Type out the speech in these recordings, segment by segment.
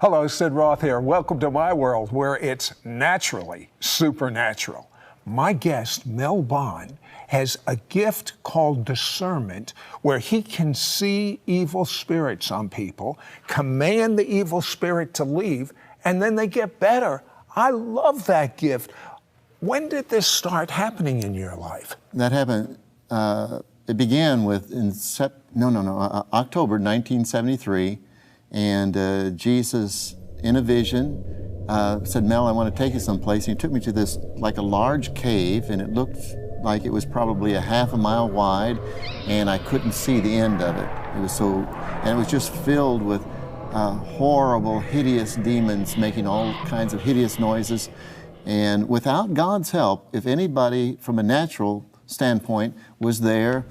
Hello, Sid Roth here. Welcome to my world where it's naturally supernatural. My guest, Mel Bond, has a gift called discernment where he can see evil spirits on people, command the evil spirit to leave, and then they get better. I love that gift. When did this start happening in your life? That happened, it began with October 1973. And Jesus, in a vision, said, Mel, I want to take you someplace. And he took me to this, like a large cave, and it looked like it was probably a half a mile wide, and I couldn't see the end of it. It was so, and it was just filled with horrible, hideous demons making all kinds of hideous noises. And without God's help, if anybody from a natural standpoint was there,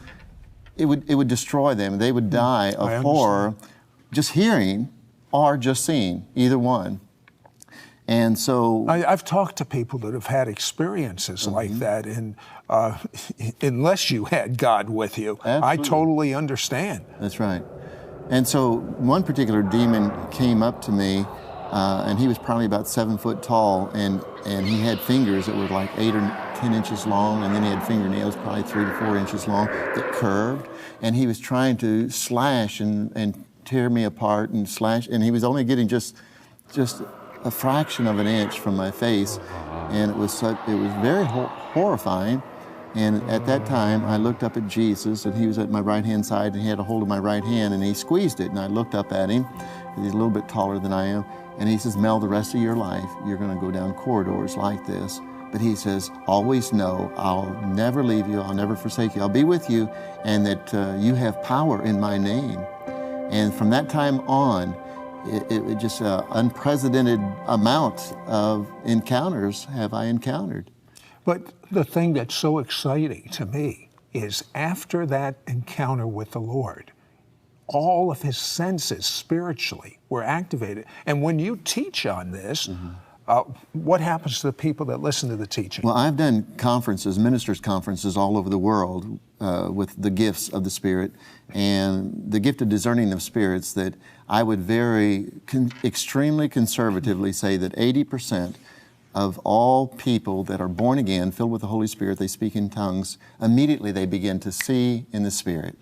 it would destroy them. They would die of horror. Just hearing or just seeing, either one. And so I've talked to people that have had experiences like that, and unless you had God with you, I totally understand. That's right. And so one particular demon came up to me, and he was probably about 7 foot tall, and he had fingers that were like 8 or 10 inches long, and then he had fingernails probably 3 to 4 inches long that curved, and he was trying to slash and tear me apart and slash, and he was only getting just a fraction of an inch from my face, and it was very horrifying. And at that time, I looked up at Jesus, and he was at my right-hand side, and he had a hold of my right hand, and he squeezed it, and I looked up at him, and he's a little bit taller than I am, and he says, Mel, the rest of your life, you're going to go down corridors like this. But he says, always know I'll never leave you, I'll never forsake you, I'll be with you, and that you have power in my name. And from that time on, it just an unprecedented amount of encounters have I encountered. But the thing that's so exciting to me is after that encounter with the Lord, all of his senses spiritually were activated. And when you teach on this, what happens to the people that listen to the teaching? Well, I've done conferences, ministers' conferences all over the world with the gifts of the Spirit and the gift of discerning of spirits, that I would extremely conservatively say that 80% of all people that are born again, filled with the Holy Spirit, they speak in tongues, immediately they begin to see in the Spirit.